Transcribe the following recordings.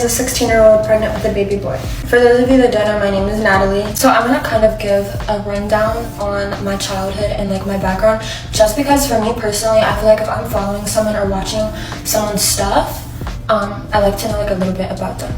is a 16-year-old pregnant with a baby boy. For those of you that don't know, my name is Natalie. So I'm gonna kind of give a rundown on my childhood and like my background, just because for me personally, I feel like if I'm following someone or watching someone's stuff, I like to know like a little bit about them.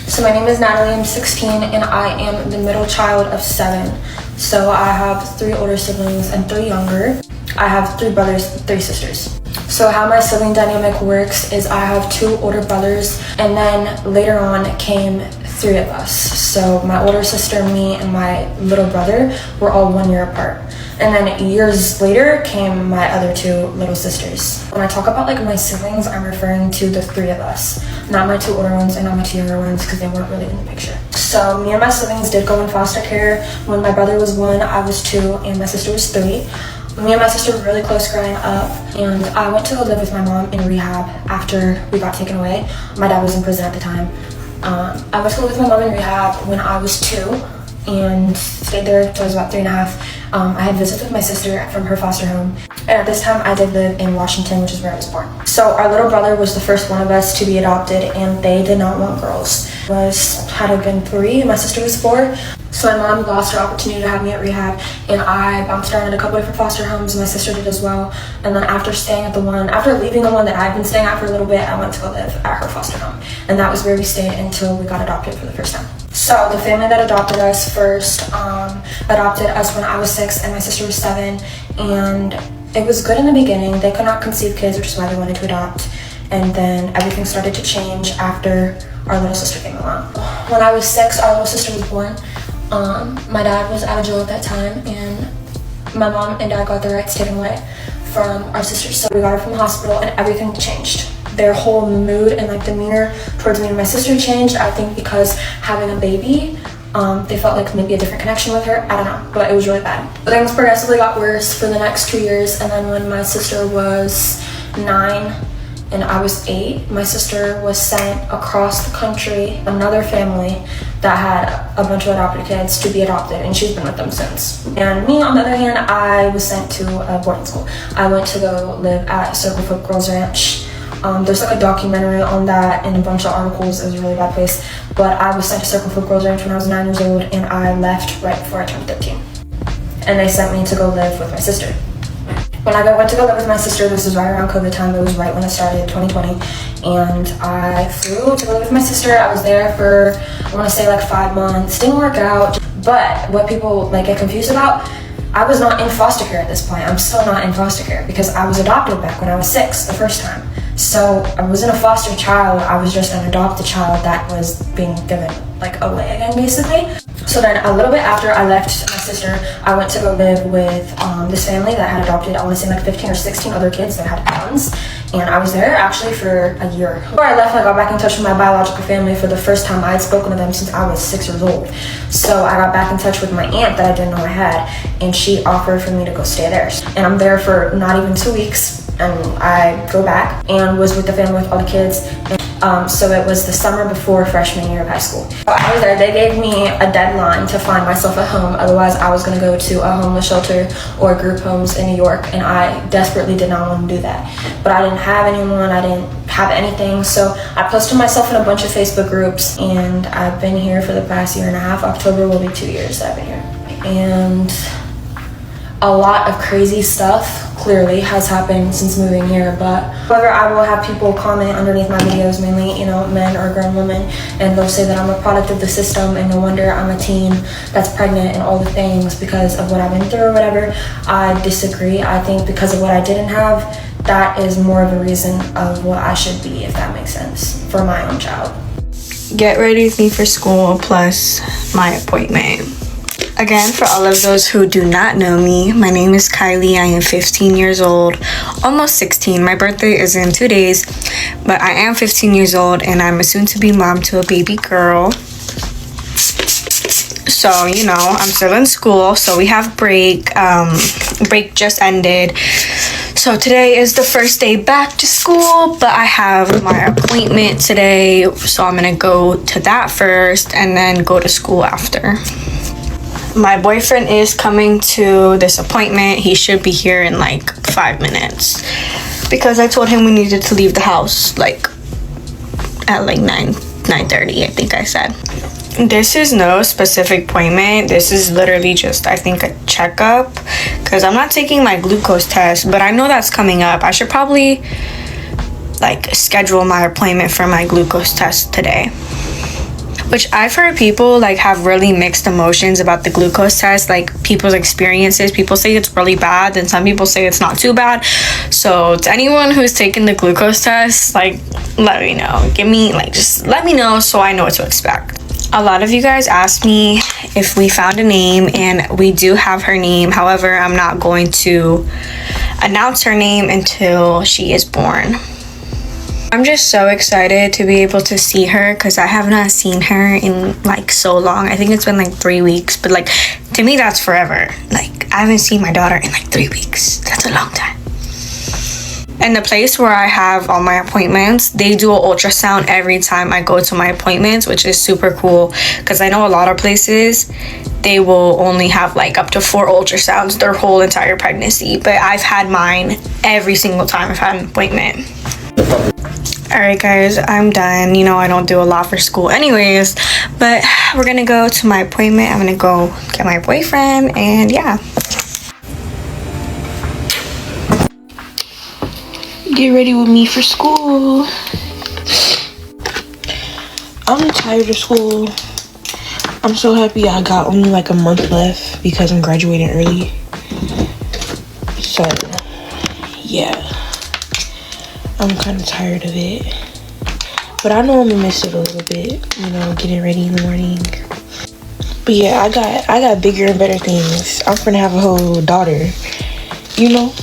So my name is Natalie, I'm 16, and I am the middle child of 7. So I have 3 older siblings and 3 younger. I have 3 brothers and 3 sisters. So how my sibling dynamic works is I have 2 older brothers, and then later on came 3 of us. So my older sister, me, and my little brother were all 1 year apart. And then years later came my other 2 little sisters. When I talk about like my siblings, I'm referring to the 3 of us, not my 2 older ones and not my 2 younger ones, because they weren't really in the picture. So me and my siblings did go in foster care. When my brother was 1, I was 2, and my sister was 3. Me and my sister were really close growing up, and I went to go live with my mom in rehab after we got taken away. My dad was in prison at the time. I went to live with my mom in rehab when I was 2 and stayed there until I was about 3.5. I had visits with my sister from her foster home, and at this time I did live in Washington, which is where I was born. So our little brother was the first one of us to be adopted, and they did not want girls. Had been 3, my sister was 4. So my mom lost her opportunity to have me at rehab, and I bounced around at a couple different foster homes, and my sister did as well. And then after leaving the one that I'd been staying at for a little bit, I went to go live at her foster home. And that was where we stayed until we got adopted for the first time. So the family that adopted us first adopted us when I was 6 and my sister was 7, and it was good in the beginning. They could not conceive kids, which is why they wanted to adopt. And then everything started to change after our little sister came along. When I was 6, our little sister was born. My dad was out of jail at that time, and my mom and dad got their rights taken away from our sister. So we got her from the hospital, and everything changed. Their whole mood and like demeanor towards me and my sister changed. I think because having a baby, they felt like maybe a different connection with her. I don't know, but it was really bad. But things progressively got worse for the next 2 years, and then when my sister was 9 and I was 8, my sister was sent across the country, another family that had a bunch of adopted kids, to be adopted, and she's been with them since. And me, on the other hand, I was sent to a boarding school. I went to go live at Circle Folk Girls Ranch. There's like a documentary on that and a bunch of articles. It was a really bad place. But I was sent to Circle Folk Girls Ranch when I was 9 years old, and I left right before I turned 13. And they sent me to go live with my sister. When I went to go live with my sister, this was right around COVID time. It was right when it started, 2020. And I flew to go live with my sister. I was there for, I want to say like 5 months. Didn't work out. But what people like get confused about, I was not in foster care at this point. I'm still not in foster care because I was adopted back when I was 6 the first time. So I wasn't a foster child. I was just an adopted child that was being given like away again, basically. So then a little bit after I left my sister, I went to go live with this family that had adopted, I want to say like 15 or 16 other kids that had tons. And I was there actually for a year. Before I left, I got back in touch with my biological family for the first time. I had spoken to them since I was 6 years old. So I got back in touch with my aunt that I didn't know I had, and she offered for me to go stay there. And I'm there for not even 2 weeks, and I go back and was with the family with all the kids. So it was the summer before freshman year of high school. So I was there. They gave me a deadline to find myself a home. Otherwise, I was going to go to a homeless shelter or group homes in New York, and I desperately did not want to do that. But I didn't have anyone. I didn't have anything. So I posted myself in a bunch of Facebook groups, and I've been here for the past 1.5 years. October will be 2 years that I've been here. And a lot of crazy stuff clearly has happened since moving here, but however, I will have people comment underneath my videos, mainly, you know, men or grown women, and they'll say that I'm a product of the system, and no wonder I'm a teen that's pregnant and all the things because of what I've been through or whatever. I disagree. I think because of what I didn't have, that is more of a reason of what I should be, if that makes sense, for my own child. Get ready with me for school plus my appointment. Again, for all of those who do not know me, my name is Kylie. I am 15 years old, almost 16. My birthday is in 2 days, but I am 15 years old, and I'm a soon-to-be mom to a baby girl. So, you know, I'm still in school, so we have break. Break just ended. So today is the first day back to school, but I have my appointment today, so I'm gonna go to that first and then go to school after. My boyfriend is coming to this appointment. He should be here in like 5 minutes because I told him we needed to leave the house like at like 9 9:30, I think I said. This is no specific appointment. This is literally just, I think, a checkup, because I'm not taking my glucose test, but I know that's coming up. I should probably like schedule my appointment for my glucose test today. Which I've heard people like have really mixed emotions about the glucose test, like people's experiences. People say it's really bad, and some people say it's not too bad. So to anyone who's taken the glucose test, like, let me know. Just let me know so I know what to expect. A lot of you guys asked me if we found a name, and we do have her name. However, I'm not going to announce her name until she is born. I'm just so excited to be able to see her, because I have not seen her in like so long. I think it's been like 3 weeks, but like to me that's forever. Like I haven't seen my daughter in like 3 weeks. That's a long time. And the place where I have all my appointments, they do an ultrasound every time I go to my appointments, which is super cool, because I know a lot of places they will only have like up to 4 ultrasounds their whole entire pregnancy, but I've had mine every single time I've had an appointment. Alright guys, I'm done. You know I don't do a lot for school anyways, but we're gonna go to my appointment. I'm gonna go get my boyfriend, and yeah. Get ready with me for school. I'm tired of school. I'm so happy I got only like a month left because I'm graduating early. So, yeah. I'm kind of tired of it, but I know I'm gonna miss it a little bit, you know, getting ready in the morning. But yeah, I got bigger and better things. I'm gonna have a whole daughter, you know.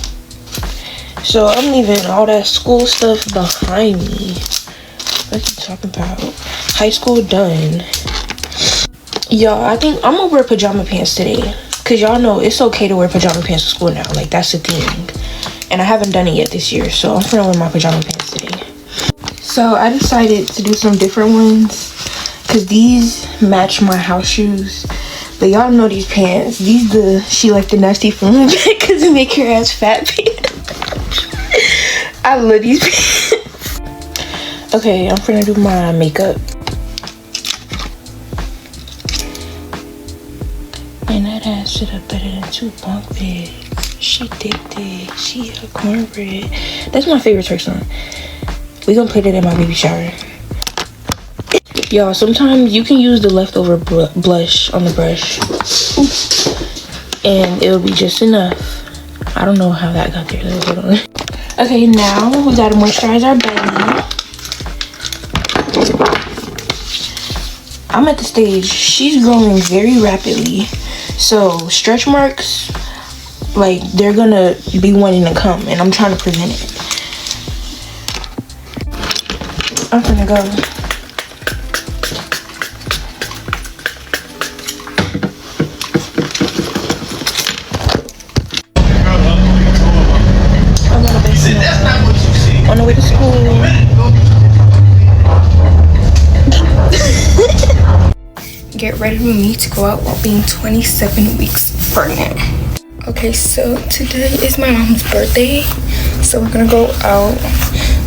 So I'm leaving all that school stuff behind me. What you talking about? High school done. Y'all, I think I'm gonna wear pajama pants today, cause y'all know it's okay to wear pajama pants to school now. Like that's the thing. And I haven't done it yet this year, so I'm gonna wear my pajama pants today. So I decided to do some different ones, cause these match my house shoes. But y'all know these pants. These she like the nasty from the back, cause they make her ass fat pants. I love these pants. Okay, I'm gonna do my makeup. And that ass sit up better than 2 bunk beds. She thick. She a cornbread. That's my favorite Turk song. We gonna play that in my baby shower. Y'all, sometimes you can use the leftover blush on the brush, and it'll be just enough. I don't know how that got there. Hold on. Okay, now we gotta moisturize our belly. I'm at the stage. She's growing very rapidly, so stretch marks, like, they're gonna be wanting to come, and I'm trying to prevent it. I'm gonna go. I'm gonna be on the way to school. Get ready with me to go out while being 27 weeks pregnant. Okay, so today is my mom's birthday, so we're gonna go out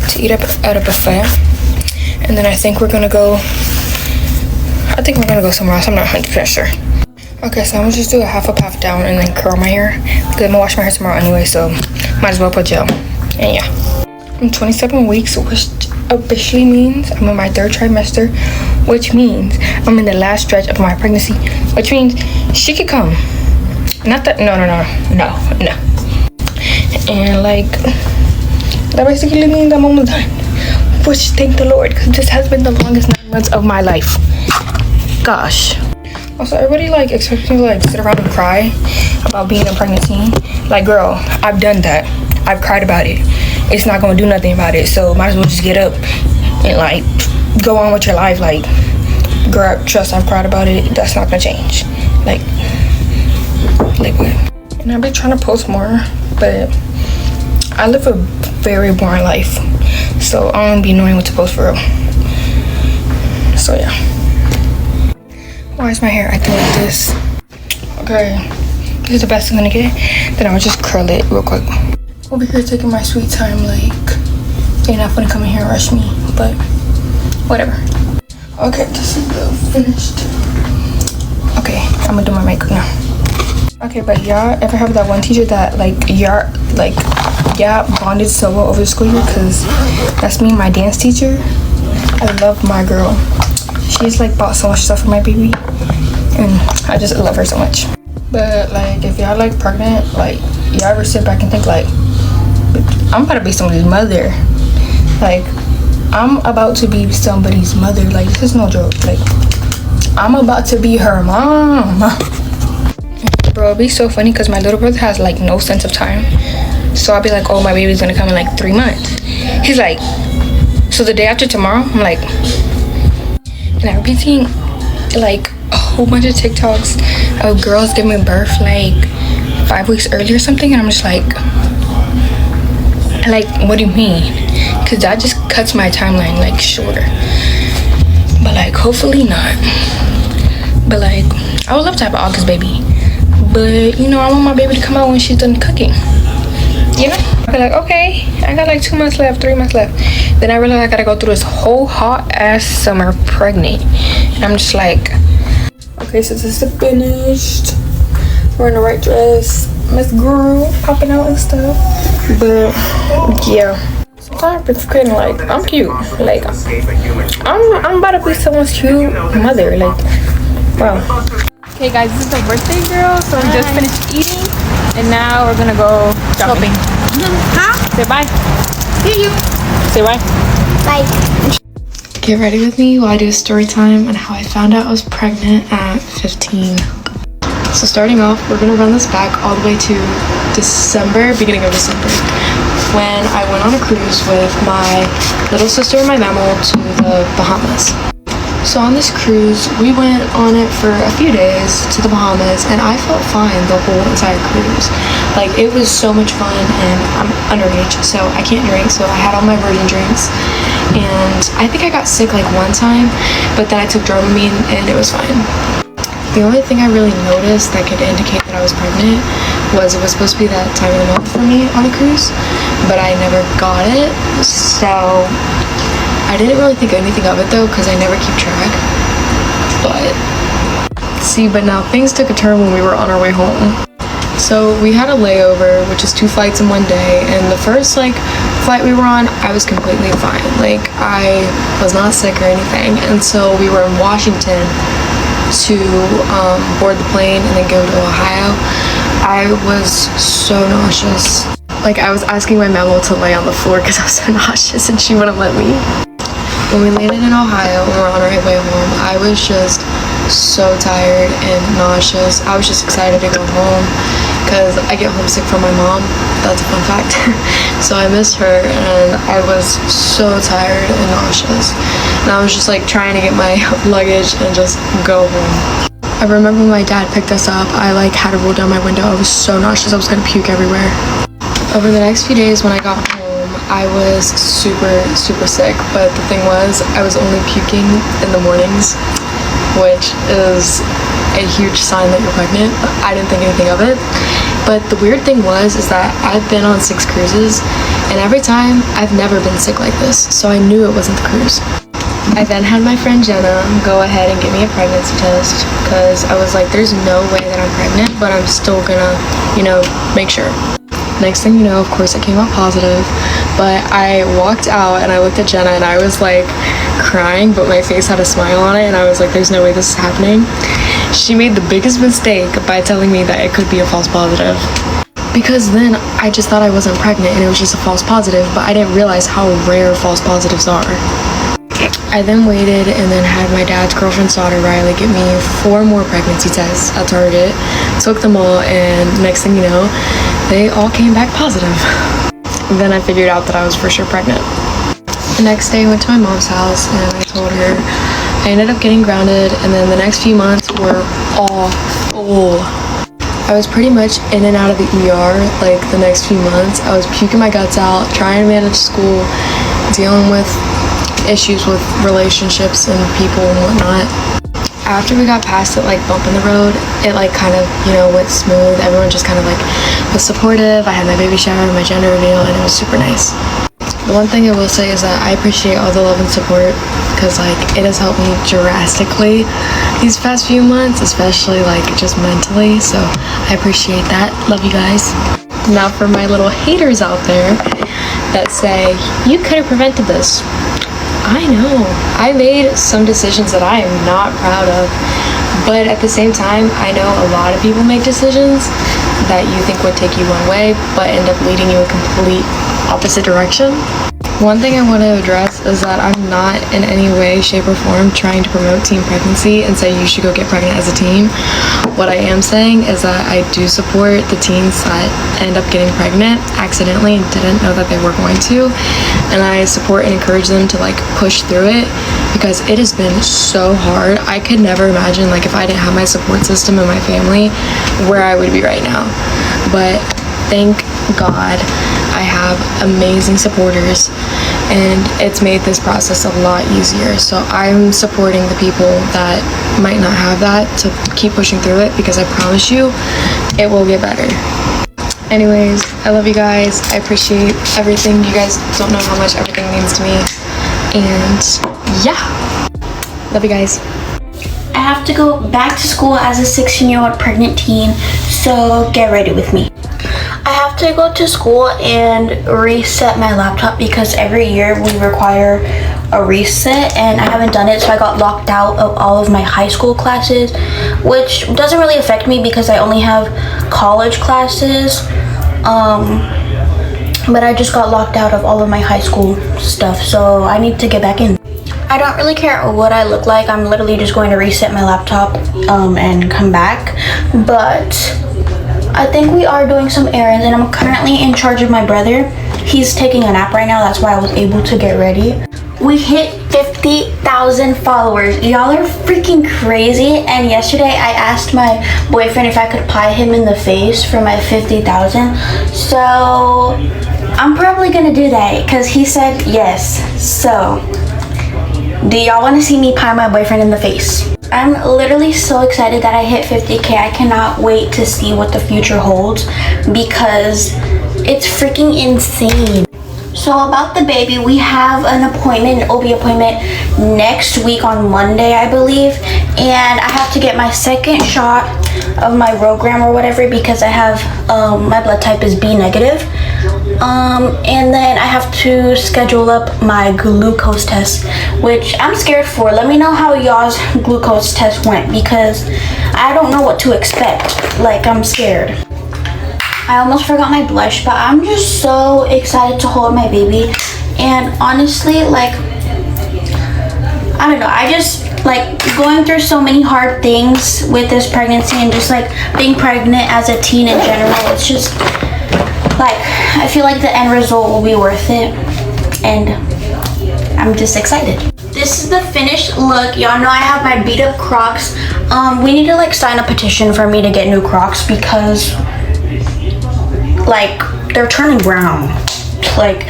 to eat at a buffet, and then I think we're gonna go somewhere else. I'm not 100% sure. Okay, so I'm gonna just do a half up, half down, and then curl my hair, because I'm gonna wash my hair tomorrow anyway, so might as well put gel. And yeah, I'm 27 weeks, which officially means I'm in my 3rd trimester, which means I'm in the last stretch of my pregnancy, which means she could come. Not that, no. And like, that basically means I'm almost done. Which, thank the Lord, because this has been the longest 9 months of my life. Gosh. Also, everybody like expects me to like sit around and cry about being in pregnancy. Like, girl, I've done that. I've cried about it. It's not gonna do nothing about it. So might as well just get up and like go on with your life. Like, girl, trust, I've cried about it. That's not gonna change. Like what? And I've been trying to post more, but I live a very boring life, so I don't be knowing what to post for real. So yeah. Why is my hair acting like this? Okay, this is the best I'm gonna get. Then I'll just curl it real quick. Over here taking my sweet time, like, they're not gonna come in here and rush me, but whatever. Okay, this is finished. Okay, I'm gonna do my makeup now. Okay, but y'all ever have that one teacher that y'all bonded so well over the school year? Cause that's me and my dance teacher. I love my girl. She's like bought so much stuff for my baby, and I just love her so much. But like, if y'all like pregnant, like y'all ever sit back and think like, I'm about to be somebody's mother. Like, I'm about to be somebody's mother. Like, this is no joke. Like, I'm about to be her mom. Bro, it'd be so funny because my little brother has like no sense of time. So I'll be like, oh, my baby's gonna come in like 3 months. He's like, so the day after tomorrow? I'm like, and I've been seeing like a whole bunch of TikToks of girls giving birth like 5 weeks early or something. And I'm just like, what do you mean? Because that just cuts my timeline like shorter. But like, hopefully not. But like, I would love to have an August baby. But you know, I want my baby to come out when she's done cooking. You know? I'll be like, okay, I got like 2 months left, 3 months left. Then I realize I gotta go through this whole hot ass summer pregnant. And I'm just like, okay, so this is finished. Wearing the right dress. Miss Girl popping out and stuff. But yeah. Sometimes it's feeling like I'm cute. Like I'm about to be someone's cute mother. Like, wow. Okay guys, this is the birthday girl, so we just finished eating and now we're gonna go shopping. Huh? Say bye. See you. Say bye. Bye. Get ready with me while I do a story time on how I found out I was pregnant at 15. So starting off, we're gonna run this back all the way to beginning of December, when I went on a cruise with my little sister and my mammal to the Bahamas. So on this cruise, we went on it for a few days to the Bahamas, and I felt fine the whole entire cruise. Like, it was so much fun, and I'm underage, so I can't drink, so I had all my virgin drinks. And I think I got sick like one time, but then I took Dramamine, and it was fine. The only thing I really noticed that could indicate that I was pregnant was it was supposed to be that time of the month for me on the cruise, but I never got it, so I didn't really think anything of it though, because I never keep track. But now things took a turn when we were on our way home. So we had a layover, which is 2 flights in one day, and the first flight we were on, I was completely fine. Like, I was not sick or anything, and so we were in Washington to board the plane and then go to Ohio. I was so nauseous. Like, I was asking my mammal to lay on the floor because I was so nauseous and she wouldn't let me. When we landed in Ohio and we were on our way home, I was just so tired and nauseous. I was just excited to go home because I get homesick from my mom. That's a fun fact. So I missed her and I was so tired and nauseous. And I was just like trying to get my luggage and just go home. I remember when my dad picked us up, I had to roll down my window. I was so nauseous, I was gonna puke everywhere. Over the next few days when I got home, I was super sick, but the thing was, I was only puking in the mornings, which is a huge sign that you're pregnant. I didn't think anything of it. But the weird thing is that I've been on 6 cruises, and every time I've never been sick like this, so I knew it wasn't the cruise. I then had my friend Jenna go ahead and get me a pregnancy test because I was like, there's no way that I'm pregnant, but I'm still gonna, make sure. Next thing you know, of course, it came out positive, but I walked out and I looked at Jenna and I was like crying, but my face had a smile on it, and I was like, there's no way this is happening. She made the biggest mistake by telling me that it could be a false positive. Because then I just thought I wasn't pregnant and it was just a false positive, but I didn't realize how rare false positives are. I then waited and then had my dad's girlfriend's daughter, Riley, get me 4 more pregnancy tests at Target. Took them all, and next thing you know, they all came back positive. And then I figured out that I was for sure pregnant. The next day I went to my mom's house and I told her. I ended up getting grounded, and then the next few months were awful. I was pretty much in and out of the ER the next few months. I was puking my guts out, trying to manage school, dealing with issues with relationships and people and whatnot. After we got past it bump in the road, it kind of went smooth. Everyone just kind of was supportive. I had my baby shower, my gender reveal, and it was super nice. The one thing I will say is that I appreciate all the love and support because like it has helped me drastically these past few months, especially like just mentally. So I appreciate that. Love you guys. Now for my little haters out there that say, you could have prevented this. I know. I made some decisions that I am not proud of. But at the same time, I know a lot of people make decisions that you think would take you one way, but end up leading you a complete opposite direction. One thing I want to address is that I'm not in any way, shape, or form trying to promote teen pregnancy and say you should go get pregnant as a teen. What I am saying is that I do support the teens that end up getting pregnant accidentally and didn't know that they were going to. And I support and encourage them to like push through it because it has been so hard. I could never imagine like if I didn't have my support system and my family where I would be right now. But thank God I have amazing supporters and it's made this process a lot easier. So I'm supporting the people that might not have that to keep pushing through it because I promise you it will get better. Anyways, I love you guys. I appreciate everything. You guys don't know how much everything means to me. And yeah, love you guys. I have to go back to school as a 16-year-old pregnant teen, so get ready with me. I have to go to school and reset my laptop because every year we require a reset and I haven't done it, so I got locked out of all of my high school classes, which doesn't really affect me because I only have college classes, but I just got locked out of all of my high school stuff, so I need to get back in. I don't really care what I look like. I'm literally just going to reset my laptop and come back, but I think we are doing some errands and I'm currently in charge of my brother. He's taking a nap right now, that's why I was able to get ready. We hit 50,000 followers. Y'all are freaking crazy. And yesterday I asked my boyfriend if I could pie him in the face for my 50,000. So I'm probably gonna do that because he said yes. So do y'all want to see me pie my boyfriend in the face? I'm literally so excited that I hit 50K. I cannot wait to see what the future holds because it's freaking insane. So about the baby, we have an appointment, an OB appointment next week on Monday, I believe. And I have to get my second shot of my Rogram or whatever because I have, my blood type is B negative. And then I have to schedule up my glucose test, which I'm scared for. Let me know how y'all's glucose test went because I don't know what to expect. Like, I'm scared. I almost forgot my blush, but I'm just so excited to hold my baby. And honestly, like, I don't know, I just like going through so many hard things with this pregnancy and just like being pregnant as a teen in general. It's just like, I feel like the end result will be worth it, and I'm just excited. This is the finished look. Y'all know I have my beat up Crocs. We need to like sign a petition for me to get new Crocs because like they're turning brown. Like,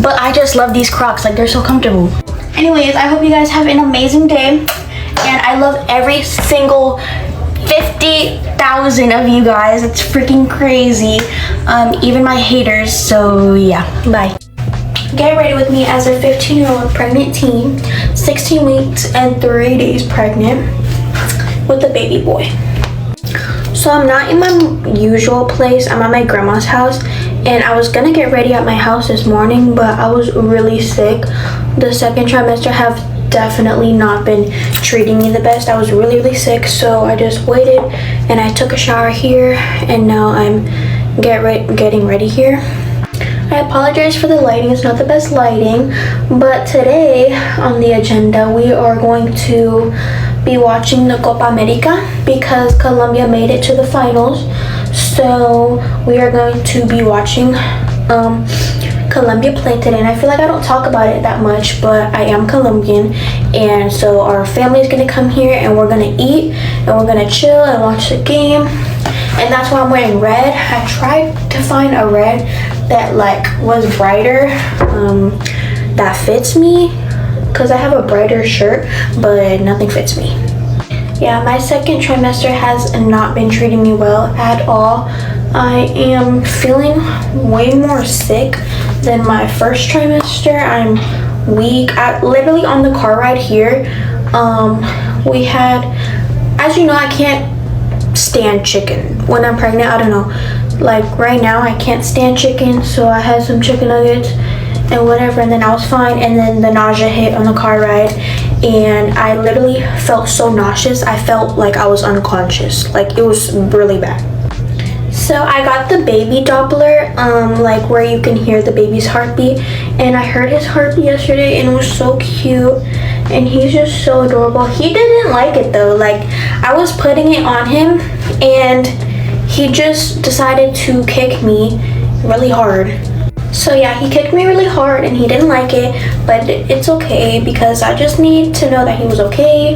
but I just love these Crocs. Like, they're so comfortable. Anyways, I hope you guys have an amazing day, and I love every single 50,000 of you guys. It's freaking crazy. Even my haters. So yeah, bye. Get ready with me as a 15-year-old pregnant teen, 16 weeks and 3 days pregnant with a baby boy. So I'm not in my usual place. I'm at my grandma's house, and I was gonna get ready at my house this morning, but I was really sick. The second trimester have definitely not been treating me the best. I was really sick, so I just waited and I took a shower here, and now I'm getting ready here. I apologize for the lighting. It's not the best lighting, but today on the agenda we are going to be watching the Copa America because Colombia made it to the finals. So we are going to be watching Colombia play today, and I feel like I don't talk about it that much, but I am Colombian, and so our family is gonna come here and we're gonna eat and we're gonna chill and watch the game. And that's why I'm wearing red. I tried to find a red that like was brighter, that fits me, because I have a brighter shirt, but nothing fits me. Yeah, my second trimester has not been treating me well at all. I am feeling way more sick than my first trimester. I'm weak. Literally on the car ride here, we had, as you know, I can't stand chicken when I'm pregnant. I don't know, like right now I can't stand chicken, so I had some chicken nuggets and whatever, and then I was fine. And then the nausea hit on the car ride, and I literally felt so nauseous. I felt like I was unconscious. Like, it was really bad. So I got the baby Doppler, like where you can hear the baby's heartbeat, and I heard his heartbeat yesterday, and it was so cute, and he's just so adorable. He didn't like it though. Like, I was putting it on him, and he just decided to kick me really hard. So yeah, he kicked me really hard, and he didn't like it, but it's okay because I just need to know that he was okay.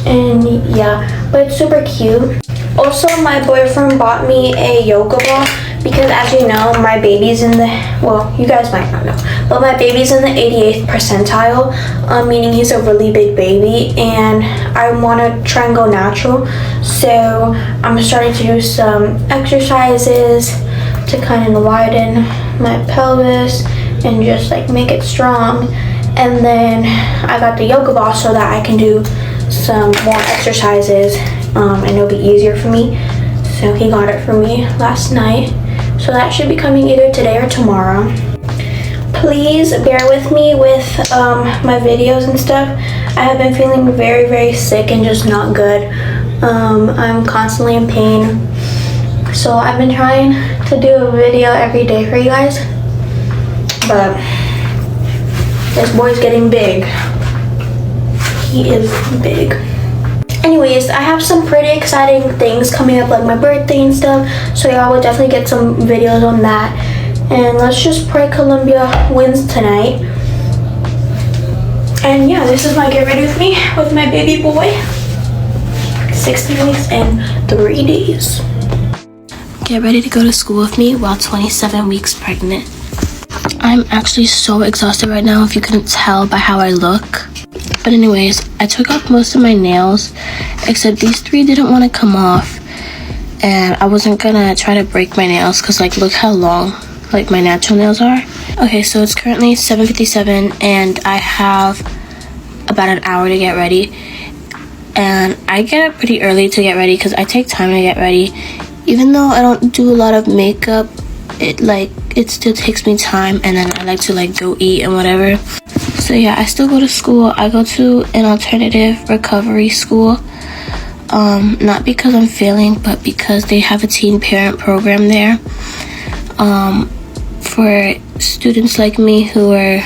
And yeah, but it's super cute. Also, my boyfriend bought me a yoga ball because, as you know, my baby's in the, well, you guys might not know, but my baby's in the 88th percentile, meaning he's a really big baby, and I want to try and go natural. So I'm starting to do some exercises to kind of widen my pelvis and just like make it strong. And then I got the yoga ball so that I can do some more exercises, and it'll be easier for me. So he got it for me last night, so that should be coming either today or tomorrow. Please bear with me with my videos and stuff. I have been feeling very sick and just not good. I'm constantly in pain, so I've been trying to do a video every day for you guys, but this boy's getting big. He is big. Anyways, I have some pretty exciting things coming up, like my birthday and stuff, so y'all will definitely get some videos on that. And let's just pray Columbia wins tonight. And yeah, this is my get ready with me with my baby boy. 16 weeks and 3 days. Get ready to go to school with me while 27 weeks pregnant. I'm actually so exhausted right now, if you couldn't tell by how I look. But anyways, I took off most of my nails, except these 3 didn't want to come off. And I wasn't gonna try to break my nails because, like, look how long like my natural nails are. Okay, so it's currently 7:57 and I have about an hour to get ready. And I get up pretty early to get ready because I take time to get ready. Even though I don't do a lot of makeup, it still takes me time, and then I like to like go eat and whatever. So yeah, I still go to school. I go to an alternative recovery school. Not because I'm failing, but because they have a teen parent program there. For students like me who are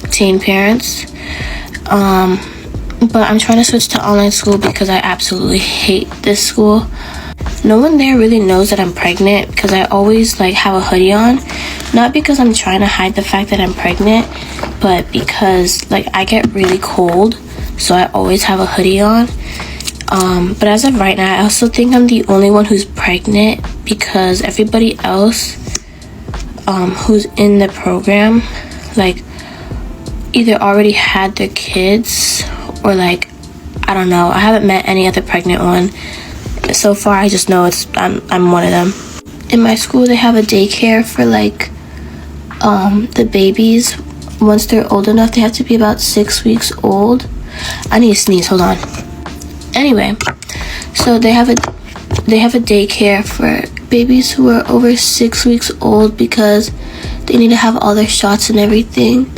teen parents. But I'm trying to switch to online school because I absolutely hate this school. No one there really knows that I'm pregnant because I always like have a hoodie on. Not because I'm trying to hide the fact that I'm pregnant, but because like I get really cold, so I always have a hoodie on. But as of right now, I also think I'm the only one who's pregnant because everybody else who's in the program like either already had their kids or like, I don't know. I haven't met any other pregnant one. So far, I just know I'm one of them. In my school, they have a daycare for like the babies. Once they're old enough, they have to be about 6 weeks old. I need to sneeze. Hold on. Anyway, so they have a daycare for babies who are over 6 weeks old because they need to have all their shots and everything.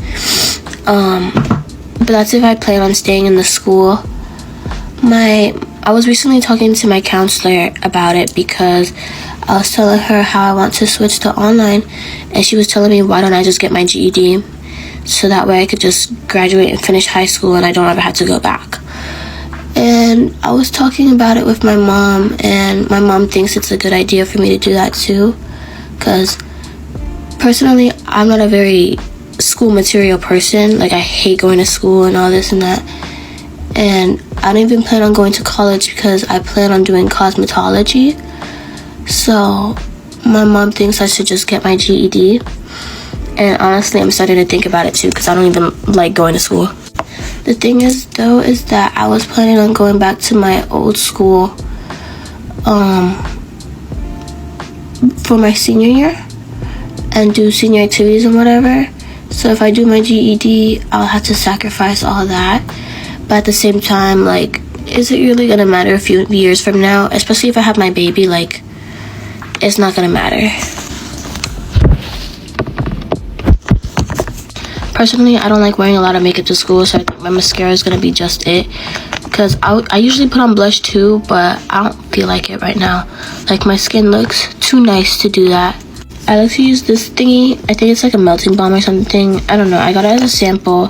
But that's if I plan on staying in the school. I was recently talking to my counselor about it because I was telling her how I want to switch to online, and she was telling me why don't I just get my GED so that way I could just graduate and finish high school and I don't ever have to go back. And I was talking about it with my mom, and my mom thinks it's a good idea for me to do that too, because personally I'm not a very school material person. Like, I hate going to school and all this and that, and I don't even plan on going to college because I plan on doing cosmetology. So my mom thinks I should just get my GED, and honestly I'm starting to think about it too because I don't even like going to school. The thing is though is that I was planning on going back to my old school for my senior year, and do senior activities and whatever. So if I do my GED, I'll have to sacrifice all of that. But at the same time, like, is it really gonna matter a few years from now? Especially if I have my baby, like, it's not gonna matter. Personally, I don't like wearing a lot of makeup to school, so I think my mascara is gonna be just it. Because I usually put on blush too, but I don't feel like it right now. Like, my skin looks too nice to do that. I like to use this thingy. I think it's like a melting balm or something. I don't know. I got it as a sample,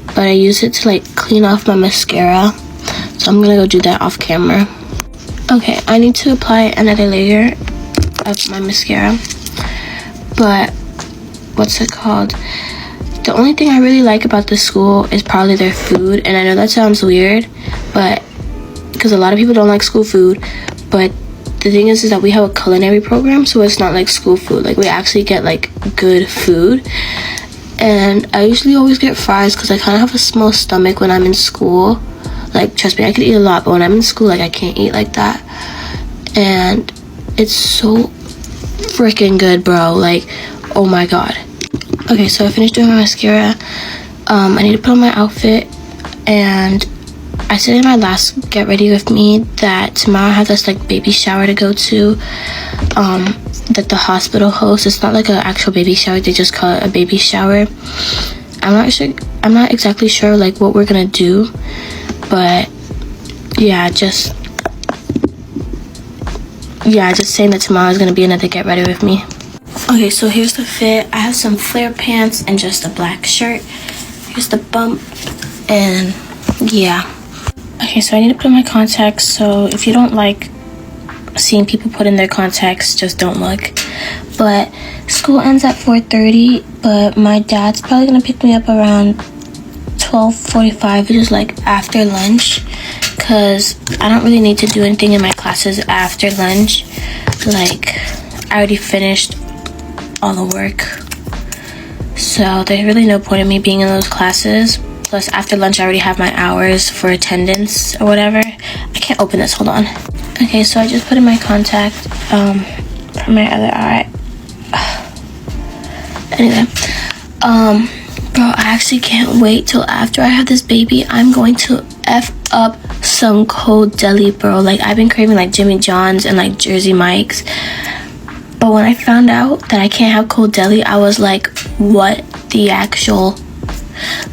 but I use it to like clean off my mascara. So I'm gonna go do that off camera. Okay, I need to apply another layer of my mascara. But what's it called? The only thing I really like about this school is probably their food. And I know that sounds weird, but because a lot of people don't like school food, but the thing is that we have a culinary program, so it's not like school food. Like, we actually get like good food. And I usually always get fries because I kind of have a small stomach when I'm in school. Like, trust me, I could eat a lot, but when I'm in school, like, I can't eat like that. And it's so freaking good, bro. Like, oh my god. Okay, so I finished doing my mascara. I need to put on my outfit, and I said in my last get ready with me that tomorrow I have this like baby shower to go to that the hospital hosts. It's not like an actual baby shower, they just call it a baby shower. I'm not exactly sure like what we're gonna do, but just saying that tomorrow is gonna be another get ready with me. Okay, so here's the fit. I have some flare pants and just a black shirt. Here's the bump, and yeah. Okay, so I need to put in my contacts, so if you don't like seeing people put in their contacts, just don't look. But school ends at 4:30, but my dad's probably gonna pick me up around 12:45, which is like after lunch, because I don't really need to do anything in my classes after lunch. Like, I already finished all the work, so there's really no point in me being in those classes. Plus, after lunch, I already have my hours for attendance or whatever. I can't open this, hold on. Okay, so I just put in my contact for my other eye. Anyway, bro, I actually can't wait till after I have this baby. I'm going to F up some cold deli, bro. Like, I've been craving like Jimmy John's and like Jersey Mike's. But when I found out that I can't have cold deli, I was like, what the actual,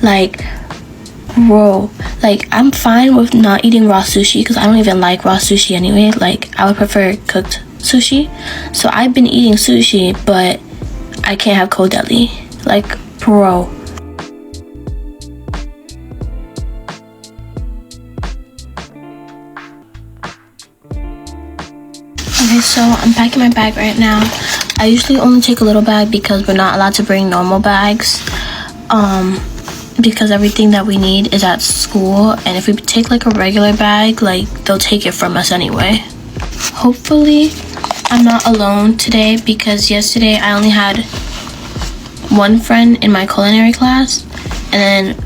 like, bro, like, I'm fine with not eating raw sushi because I don't even like raw sushi anyway. Like, I would prefer cooked sushi. So I've been eating sushi, but I can't have cold deli. Like, bro. Okay, so I'm packing my bag right now. I usually only take a little bag because we're not allowed to bring normal bags. Because everything that we need is at school, and if we take like a regular bag, like, they'll take it from us anyway. Hopefully I'm not alone today, because yesterday I only had one friend in my culinary class, and then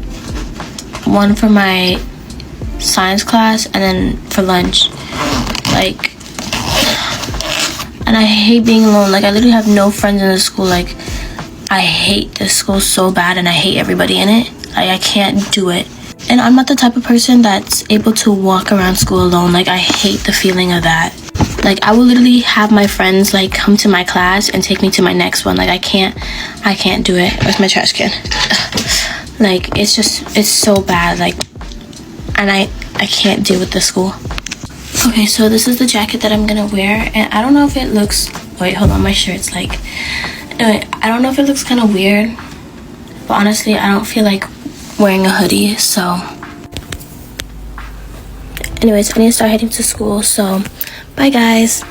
one for my science class, and then for lunch. Like, and I hate being alone. Like, I literally have no friends in the school. Like, I hate this school so bad, and I hate everybody in it. I can't do it. And I'm not the type of person that's able to walk around school alone. Like, I hate the feeling of that. Like, I will literally have my friends like come to my class and take me to my next one. Like, I can't do it. Where's my trash can? Like, it's so bad. Like, and I can't deal with this school. Okay, so this is the jacket that I'm gonna wear, and I don't know if it looks, wait, hold on, my shirt's like, anyway, I don't know if it looks kind of weird, but honestly, I don't feel like wearing a hoodie, so anyways, I need to start heading to school, so bye guys.